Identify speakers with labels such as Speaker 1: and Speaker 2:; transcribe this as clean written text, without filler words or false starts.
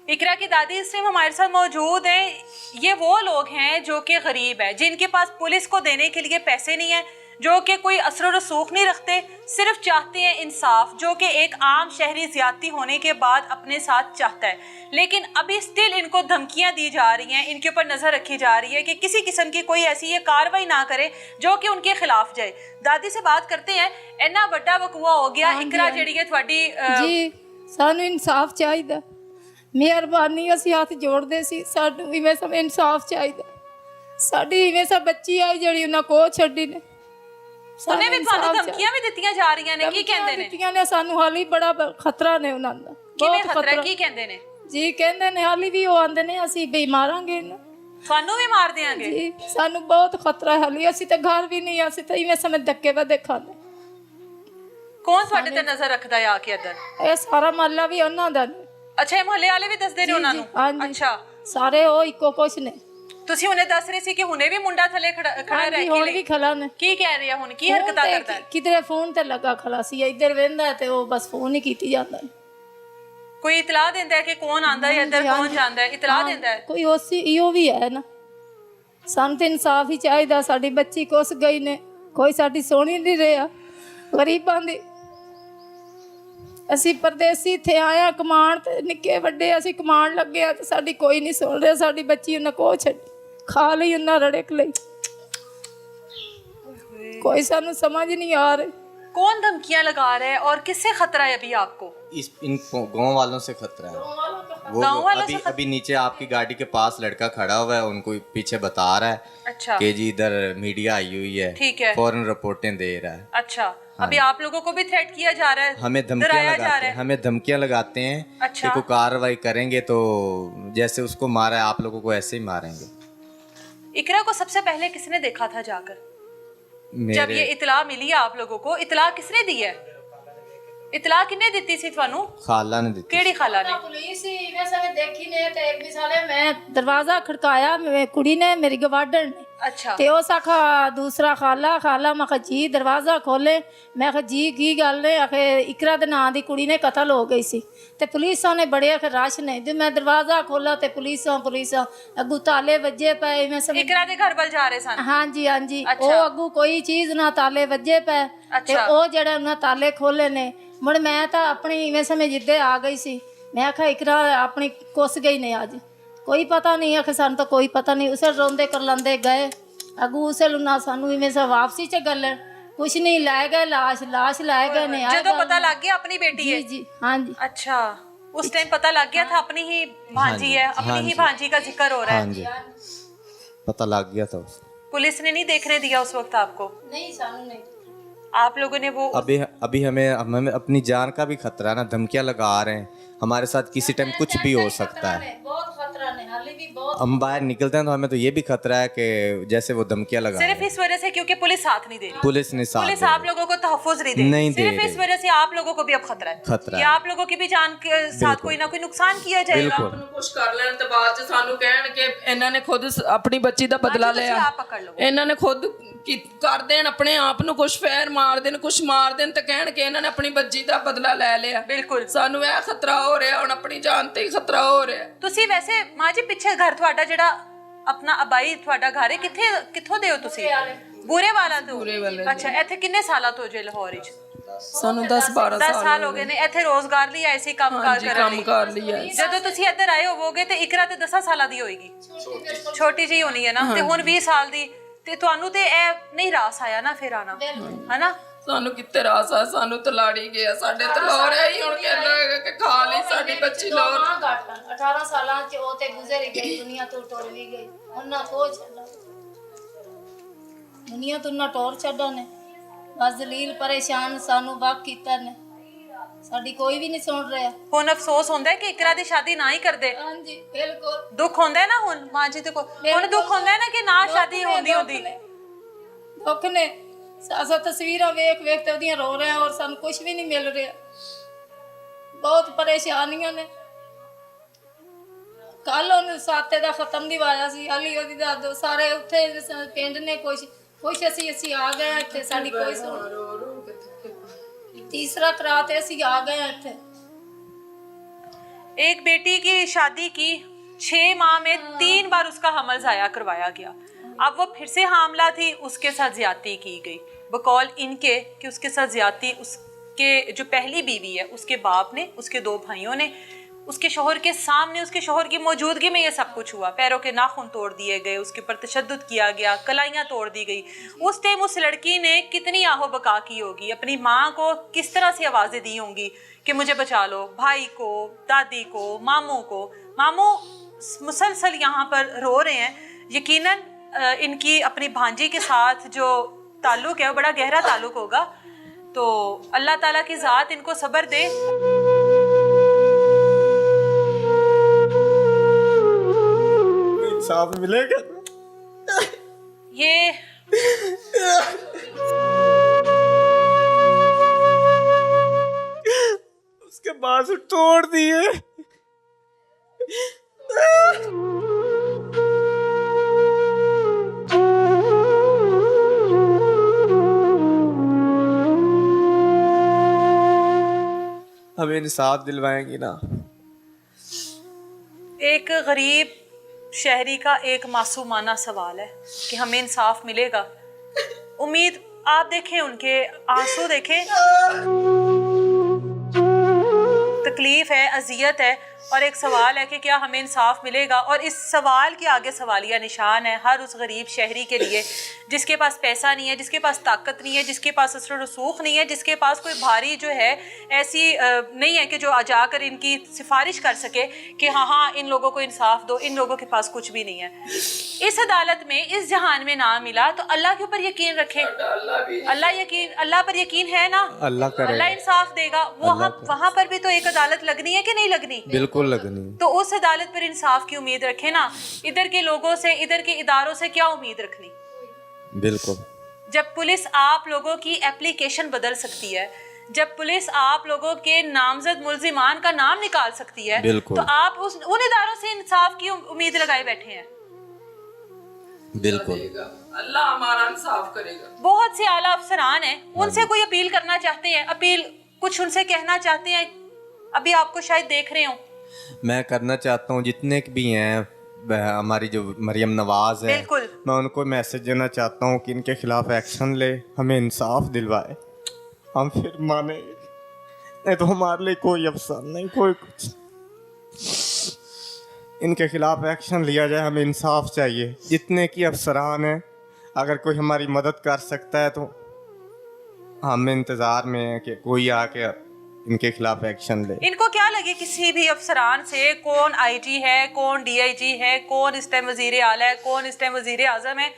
Speaker 1: इकरा की दादी इस टाइम हमारे साथ मौजूद हैं। ये वो लोग हैं जो कि गरीब है, जिनके पास पुलिस को देने के लिए पैसे नहीं है, जो कि कोई असर और रसूख नहीं रखते, सिर्फ चाहते हैं इंसाफ, जो कि एक आम शहरी ज्यादती होने के बाद अपने साथ चाहता है। लेकिन अभी स्टिल इनको धमकियां दी जा रही हैं, इनके ऊपर नजर रखी जा रही है कि किसी किस्म की कोई ऐसी ये कार्रवाई ना करे जो कि उनके खिलाफ जाए। दादी से बात करते हैं। इन्ना बड़ा वकूआ हो गया, इकरा जिहड़ी है तुहाडी
Speaker 2: जी सानू इंसाफ चाहिए, मेहरबानी ਅਸੀਂ ਹੱਥ ਜੋੜਦੇ ਸੀ, ਸਾਨੂੰ ਇਵੇਂ ਸਭ ਇਨਸਾਫ ਚਾਹੀਦਾ। ਸਾਡੀ ਇਵੇਂ ਸਭ ਬੱਚੀ ਆਈ ਜਿਹੜੀ ਉਹਨਾਂ ਕੋਲ ਛੱਡੀ ਨੇ,
Speaker 1: ਉਹਨੇ ਵੀ ਤੁਹਾਨੂੰ ਧਮਕੀਆਂ ਵੀ ਦਿੱਤੀਆਂ ਜਾ ਰਹੀਆਂ ਨੇ, ਕੀ ਕਹਿੰਦੇ ਨੇ?
Speaker 2: ਦਿੱਤੀਆਂ ਨੇ ਸਾਨੂੰ, ਹਾਲੀ ਬੜਾ ਖਤਰਾ ਨੇ ਉਹਨਾਂ ਦਾ।
Speaker 1: ਕਿਵੇਂ ਖਤਰਾ, ਕੀ ਕਹਿੰਦੇ ਨੇ?
Speaker 2: ਜੀ ਕਹਿੰਦੇ ਨੇ ਹਾਲੀ ਵੀ ਉਹ ਆਂਦੇ ਨੇ ਅਸੀਂ ਵੀ ਮਾਰਾਂਗੇ ਇਹਨੂੰ,
Speaker 1: ਤੁਹਾਨੂੰ ਵੀ ਮਾਰ ਦਿਆਂਗੇ।
Speaker 2: ਜੀ ਸਾਨੂੰ ਬਹੁਤ ਖਤਰਾ ਹੈ ਹਾਲੀ, ਅਸੀਂ ਤਾਂ ਘਰ ਵੀ ਨਹੀਂ, ਅਸੀਂ ਤਾਂ ਇਵੇਂ ਸਮੇਂ ਧੱਕੇ ਵੱਧੇ ਖਾਂਦੇ।
Speaker 1: ਕੌਣ ਤੁਹਾਡੇ ਤੇ ਨਜ਼ਰ ਰੱਖਦਾ ਹੈ ਆ ਕੇ ਇੱਧਰ?
Speaker 2: ਇਹ ਸਾਰਾ ਮਹੱਲਾ ਵੀ ਉਹਨਾਂ ਦਾ।
Speaker 1: ਅੱਛਾ, ਇਹ ਮੁਹੱਲੇ ਵਾਲੇ ਵੀ ਦੱਸਦੇ ਨੇ ਉਹਨਾਂ ਨੂੰ? ਅੱਛਾ,
Speaker 2: ਸਾਰੇ ਉਹ ਇੱਕੋ ਕੁਛ ਨੇ।
Speaker 1: ਤੁਸੀਂ ਹੁਣੇ ਦੱਸ ਰਹੇ ਸੀ ਕਿ ਹੁਣੇ ਵੀ ਮੁੰਡਾ ਥੱਲੇ ਖੜਾ ਰਹਿ ਕੇ
Speaker 2: ਹੁਣ ਵੀ ਖੜਾ ਨੇ।
Speaker 1: ਕੀ ਕਹਿ ਰਿਹਾ ਹੁਣ, ਕੀ ਹਰਕਤਾਂ ਕਰਦਾ ਹੈ?
Speaker 2: ਕਿਧਰੇ ਫੋਨ ਤੇ ਲੱਗਾ ਖੜਾ ਸੀ, ਇੱਧਰ ਵੇਂਦਾ ਤੇ ਉਹ ਬਸ ਫੋਨ ਹੀ ਕੀਤੀ ਜਾਂਦਾ।
Speaker 1: ਕੋਈ ਇਤਲਾਹ ਦਿੰਦਾ ਹੈ ਕਿ ਕੌਣ ਆਂਦਾ ਹੈ ਇੱਧਰ, ਕੌਣ ਜਾਂਦਾ ਹੈ? ਇਤਲਾਹ ਦਿੰਦਾ ਹੈ
Speaker 2: ਕੋਈ? ਉਸੇ ਇਹੋ ਵੀ ਹੈ ਨਾ, ਸਾਨੂੰ ਤੇ ਇਨਸਾਫ ਹੀ ਚਾਹੀਦਾ। ਸਾਡੀ ਬੱਚੀ ਕੁਸ ਗਈ ਨੇ, ਕੋਈ ਸਾਡੀ ਸੋਹਣੀ ਨਹੀਂ ਰਿਹਾ, ਗਰੀਬਾਂ ਦੀ। ਅਸੀਂ ਪਰਦੇਸੀ ਇੱਥੇ ਆਇਆ ਕਮਾਣ, ਤੇ ਨਿੱਕੇ ਵੱਡੇ ਅਸੀਂ ਕਮਾਣ ਲੱਗੇ ਆ ਤੇ ਸਾਡੀ ਕੋਈ ਨਹੀਂ ਸੁਣ ਰਿਹਾ। ਸਾਡੀ ਬੱਚੀ ਉਹਨਾਂ ਕੋਲ ਛੱਡੀ, ਖਾ ਲਈ ਉਹਨਾਂ ਰੜਕ ਲਈ, कोई सानू समझ नहीं आ रहे।
Speaker 1: कौन धमकियां लगा रहा है और किससे खतरा है अभी आपको?
Speaker 3: इन गांव वालों से खतरा है। वो अभी नीचे आपकी गाड़ी के पास लड़का खड़ा हुआ है, उनको पीछे बता रहा है
Speaker 1: अच्छा
Speaker 3: कि जी इधर मीडिया आई हुई है, ठीक है, फौरन रिपोर्टें दे रहा है।
Speaker 1: अच्छा, अभी आप लोगों को भी थ्रेट किया जा रहा है,
Speaker 3: हमें धमकियां लगाते हैं
Speaker 1: अच्छा।
Speaker 3: कि कोई कार्रवाई करेंगे तो जैसे उसको मारा है आप लोगों को ऐसे ही मारेंगे।
Speaker 1: इकरा को सबसे पहले किसने देखा था जाकर? जब ये इतला मिली आप लोगों को, इतला किसने दी है? इतला किन्ने ਦਿੱਤੀ ਸੀ ਤੁਹਾਨੂੰ?
Speaker 3: ਖਾਲਾ ਨੇ ਦਿੱਤੀ।
Speaker 1: ਕਿਹੜੀ ਖਾਲਾ ਨੇ?
Speaker 2: ਪੁਲਿਸ ਹੀ ਇਵੇਂ ਸਾਰੇ ਦੇਖੀ ਨੇ ਤੇ ਇੱਕ ਮਿਸਾਲੇ ਮੈਂ ਦਰਵਾਜ਼ਾ ਖੜਕਾਇਆ, ਕੁੜੀ ਨੇ ਮੇਰੀ ਗਵਾਂਢਣ ਨੇ।
Speaker 1: ਅੱਛਾ।
Speaker 2: ਤੇ ਉਹ ਸਾਖਾ ਦੂਸਰਾ ਖਾਲਾ ਮੈਂ ਕਿਹਾ ਜੀ ਦਰਵਾਜ਼ਾ ਖੋਲੇ। ਮੈਂ ਕਿਹਾ ਜੀ ਕੀ ਗੱਲ ਹੈ? ਆਖੇ ਇਕਰਾ ਦੇ ਨਾਂ ਦੀ ਕੁੜੀ ਨੇ ਕਤਲ ਹੋ ਗਈ ਸੀ ਤੇ ਪੁਲਿਸਾਂ ਨੇ ਬੜੇ ਆਖੇ ਰਸ਼ ਨੇ। ਜੇ ਮੈਂ ਦਰਵਾਜ਼ਾ ਖੋਲਾ ਤੇ ਪੁਲਿਸਾਂ ਅੱਗੂ ਤਾਲੇ ਵੱਜੇ ਪਏ। ਮੈਂ ਸਮਝ
Speaker 1: ਇਕਰਾ ਦੇ ਘਰ ਵੱਲ ਜਾ ਰਹੇ ਸਨ?
Speaker 2: ਹਾਂਜੀ ਹਾਂਜੀ। ਉਹ ਅੱਗੂ ਕੋਈ ਚੀਜ਼ ਨਾ ਤਾਲੇ ਵੱਜੇ ਪਏ ਤੇ ਉਹ ਜਿਹੜੇ ਉਹਨਾਂ ਤਾਲੇ ਖੋਲੇ ਨੇ। ਮੁੜ ਮੈਂ ਤਾਂ ਆਪਣੀ ਇਵੇਂ ਸਮੇਂ ਜਿੱਦੇ ਆ ਗਈ ਸੀ। ਮੈਂ ਆਖਿਆ ਇਕਰਾ ਆਪਣੀ ਕੁੱਸ ਗਈ ਨੇ ਅੱਜ, ਕੋਈ ਪਤਾ ਨਹੀਂ। ਆਖੇ ਸਾਨੂੰ ਤਾਂ ਕੋਈ ਪਤਾ ਨਹੀਂ। ਉਸੇ ਰੋਂਦੇ ਕਰ ਲੈਂਦੇ ਗਏ ਅੱਗੂ, ਉਸੇ ਲੁਨਾ ਸਾਨੂੰ ਇਵੇਂ ਸਾ ਵਾਪਸੀ ਚ ਗੱਲ ਕੁਛ ਨਹੀਂ ਲੈ ਗਏ। ਲਾਸ਼ ਲੈ ਗਏ ਨੇ।
Speaker 1: ਜਦੋਂ ਪਤਾ ਲੱਗ ਗਿਆ ਆਪਣੀ बेटी है?
Speaker 2: जी हाँ जी।
Speaker 1: अच्छा, उस टाइम पता लग गया था अपनी ही भांजी है, अपनी ही भांजी का जिक्र हो रहा है?
Speaker 3: पता लग गया था।
Speaker 1: पुलिस ने नहीं देखने दिया उस वक्त आपको?
Speaker 2: नहीं, सानू नहीं।
Speaker 1: आप लोगों ने वो
Speaker 3: अभी हमें अपनी जान का भी खतरा है ना, धमकियां लगा रहे हैं, हमारे साथ किसी टाइम कुछ भी हो सकता है।
Speaker 2: बहुत खतरा है, हाली भी बहुत।
Speaker 3: हम बाहर निकलते हैं तो हमें तो ये भी खतरा है कि जैसे वो धमकियां लगा
Speaker 1: सिर्फ इस वजह से क्योंकि पुलिस साथ नहीं दे रही।
Speaker 3: पुलिस ने साथ
Speaker 1: पुलिस आप लोगों को तहफ़्फ़ुज़ नहीं दे रही। सिर्फ इस वजह से आप लोगों को भी अब खतरा है, या आप लोगों की भी जान के साथ कोई ना कोई नुकसान किया जाएगा।
Speaker 4: कुछ कर लेने तो बाद च सानू कहण के इन्हां ने खुद अपनी बच्ची दा बदला लिया। इन्हां ने खुद कर देन अपने आप नूं, कुछ फैर मार देन, कुछ मार देन, तो कहण के इन्हां ने अपनी बच्ची दा बदला ले लिया।
Speaker 1: बिल्कुल
Speaker 4: सानू यह खतरा हो रहा, हुण अपनी जान ते ही खतरा हो रहा।
Speaker 1: ਤੁਸੀਂ ਵੈਸੇ ਮਾਂ ਜੀ ਪਿੱਛੇ ਘਰ ਤੁਹਾਡਾ ਜਿਹੜਾ ਆਪਣਾ ਅਬਾਈ ਤੁਹਾਡਾ ਘਰ ਹੈ ਕਿੱਥੋਂ ਦੇ ਹੋ ਤੁਸੀਂ? ਬੂਰੇ ਵਾਲਾ ਤੋਂ? ਅੱਛਾ, ਇੱਥੇ ਕਿੰਨੇ ਸਾਲਾਂ ਤੋਂ ਜੇ ਲਾਹੌਰ ਵਿੱਚ?
Speaker 4: ਸਾਨੂੰ 10-12
Speaker 1: ਸਾਲ ਹੋ ਗਏ ਨੇ। ਇੱਥੇ ਰੋਜ਼ਗਾਰ ਲਈ ਆਏ ਸੀ, ਕੰਮਕਾਰ ਕਰਨ ਲਈ? ਜਦੋਂ ਤੁਸੀਂ ਇੱਧਰ ਆਏ ਹੋਵੋਗੇ ਤੇ ਇਕਰਾ ਤੇ 10 ਸਾਲਾਂ ਦੀ ਹੋਏਗੀ, ਛੋਟੀ ਜਿਹੀ ਹੋਣੀ ਹੈ ਨਾ, ਤੇ ਹੁਣ 20 ਸਾਲ ਦੀ। ਤੇ ਤੁਹਾਨੂੰ ਤੇ ਇਹ ਨਹੀਂ ਰਾਸ ਆਇਆ ਨਾ ਫਿਰ ਆਣਾ, ਹਨਾ?
Speaker 4: ਸਾਨੂੰ ਕਿੱਥੇ ਰਾਸ ਆ, ਸਾਨੂੰ ਤਲਾੜੀ ਗਿਆ। ਸਾਡੇ ਤਲੋਰ ਹੈ ਹੀ ਹੁਣ ਕਹਿੰਦਾ ਕਿ ਖਾ ਲਈ ਸਾਡੀ ਬੱਚੀ ਲੋਰ।
Speaker 2: 18 ਸਾਲਾਂ ਚ ਉਹ ਤੇ ਗੁਜ਼ਰ ਗਈ, ਦੁਨੀਆ ਤੋਂ ਟੁਰ ਵੀ ਗਈ। ਉਹਨਾਂ ਕੋ ਛੱਡਾ, ਦੁਨੀਆ ਤੋਂ ਨਾ ਟੋਰ ਛੱਡਾ ਨੇ। ਬਸ ਜ਼ਲੀਲ ਪਰੇਸ਼ਾਨ ਸਾਨੂੰ ਵਾਕ ਕੀਤਾ ਨੇ, ਸਾਡੀ ਕੋਈ ਵੀ ਨਹੀਂ ਸੁਣ ਰਿਹਾ।
Speaker 1: ਹੁਣ ਅਫਸੋਸ ਹੁੰਦਾ ਹੈ ਕਿ ਇਕਰਾ ਦੀ ਸ਼ਾਦੀ ਨਾ ਹੀ ਕਰਦੇ?
Speaker 2: ਹਾਂਜੀ ਬਿਲਕੁਲ।
Speaker 1: ਦੁੱਖ ਹੁੰਦਾ ਹੈ ਨਾ ਹੁਣ ਮਾਂ ਜੀ ਤੇ ਕੋ, ਹੁਣ ਦੁੱਖ ਹੁੰਦਾ ਹੈ ਨਾ ਕਿ ਨਾ ਸ਼ਾਦੀ ਹੁੰਦੀ।
Speaker 2: ਦੁੱਖ ਨੇ। ਅਸਾਂ ਤਸਵੀਰਾਂ ਵੇਖ ਤੇ ਉਹਦੀਆਂ ਰੋ ਰਹੇ ਔਰ ਸਾਨੂੰ ਕੁਝ ਵੀ ਨਹੀਂ ਮਿਲ ਰਿਹਾ। ਬਹੁਤ ਪਰੇਸ਼ਾਨੀਆਂ ਨੇ। ਕੱਲ ਉਹਨੂੰ ਸਾਤੇ ਦਾ ਖਤਮ ਦਿਵਾਇਆ ਸੀ, ਹਾਲੀ ਉਹਦੀ ਦਾਦੋ ਸਾਰੇ ਉੱਥੇ ਪਿੰਡ ਨੇ ਕੁਛ ਅਸੀਂ ਆ ਗਏ ਇੱਥੇ, ਸਾਡੀ ਕੋਈ ਸੁਣ। ਤੀਸਰਾ ਕਰਾ ਤੇ ਅਸੀਂ ਆ ਗਏ ਇੱਥੇ।
Speaker 1: ایک بیٹی کی شادی کی 6 ماہ میں 3 بار اس کا حمل ضائع کروایا گیا. اب وہ پھر سے حاملہ تھی, اس کے ساتھ زیادتی کی گئی بقول ان کے کہ اس کے ساتھ زیادتی اس کے جو پہلی بیوی ہے اس کے باپ نے, اس کے 2 بھائیوں نے, اس کے شوہر کے سامنے, اس کے شوہر کی موجودگی میں یہ سب کچھ ہوا. پیروں کے ناخن توڑ دیے گئے, اس کے اوپر تشدد کیا گیا, کلائیاں توڑ دی گئی. اس ٹائم اس لڑکی نے کتنی آہو بکا کی ہوگی, اپنی ماں کو کس طرح سے آوازیں دی ہوں گی کہ مجھے بچا لو, بھائی کو, دادی کو, ماموں کو. ماموں مسلسل یہاں پر رو رہے ہیں. یقیناً ان کی اپنی بھانجی کے ساتھ جو تعلق ہے وہ بڑا گہرا تعلق ہوگا. تو اللہ تعالیٰ کی ذات ان کو صبر دے.
Speaker 3: انصاف ملے گا
Speaker 1: یہ
Speaker 3: اس کے بازو توڑ دیے. ہمیں انصاف دلوائیں گی نا.
Speaker 1: ایک غریب شہری کا ایک معصومانہ سوال ہے کہ ہمیں انصاف ملے گا. امید آپ دیکھیں, ان کے آنسو دیکھیں, تکلیف ہے, اذیت ہے, اور ایک سوال ہے کہ کیا ہمیں انصاف ملے گا. اور اس سوال کے آگے سوالیہ نشان ہے ہر اس غریب شہری کے لیے جس کے پاس پیسہ نہیں ہے, جس کے پاس طاقت نہیں ہے, جس کے پاس اثر و رسوخ نہیں ہے, جس کے پاس کوئی بھاری جو ہے ایسی نہیں ہے کہ جو جا کر ان کی سفارش کر سکے کہ ہاں ان لوگوں کو انصاف دو. ان لوگوں کے پاس کچھ بھی نہیں ہے. اس عدالت میں, اس جہان میں نہ ملا تو اللہ کے اوپر یقین رکھے. اللہ پر یقین ہے نا, اللہ انصاف دے گا. وہاں پر بھی تو ایک عدالت لگنی ہے کہ نہیں لگنی؟
Speaker 3: بالکل لگنی.
Speaker 1: تو اس عدالت پر انصاف کی امید رکھے نا. ادھر کے لوگوں سے, ادھر کے اداروں سے کیا امید رکھنی؟
Speaker 3: بالکل.
Speaker 1: جب پولیس آپ لوگوں کی اپلیکیشن بدل سکتی ہے, جب پولیس آپ لوگوں کے نامزد ملزمان کا نام نکال سکتی ہے, تو آپ ان اداروں سے انصاف کی امید لگائے بیٹھے ہیں.
Speaker 3: بالکل.
Speaker 4: اللہ ہمارا انصاف کرے گا.
Speaker 1: بہت سے اعلیٰ افسران ہیں, ان سے کوئی اپیل کرنا چاہتے ہیں, اپیل کچھ ان سے کہنا چاہتے ہیں, ابھی آپ کو شاید دیکھ رہے ہوں.
Speaker 3: میں کرنا چاہتا ہوں جتنے بھی ہیں, ہماری جو مریم نواز ہے, میں ان کو میسج دینا چاہتا ہوں کہ ان کے خلاف ایکشن لے, ہمیں انصاف دلوائے, ہم پھر مانیں. نہیں تو ہمارے لیے کوئی افسر نہیں, کوئی کچھ. ان کے خلاف ایکشن لیا جائے, ہمیں انصاف چاہیے. جتنے کی افسران ہیں, اگر کوئی ہماری مدد کر سکتا ہے تو ہم انتظار میں ہیں کہ کوئی آ کے ان کے خلاف ایکشن لے.
Speaker 1: ان کو کیا لگے کسی بھی افسران سے, کون آئی جی ہے, کون ڈی آئی جی ہے, کون اس ٹائم وزیر اعلیٰ ہے, کون اس ٹائم وزیر اعظم ہے,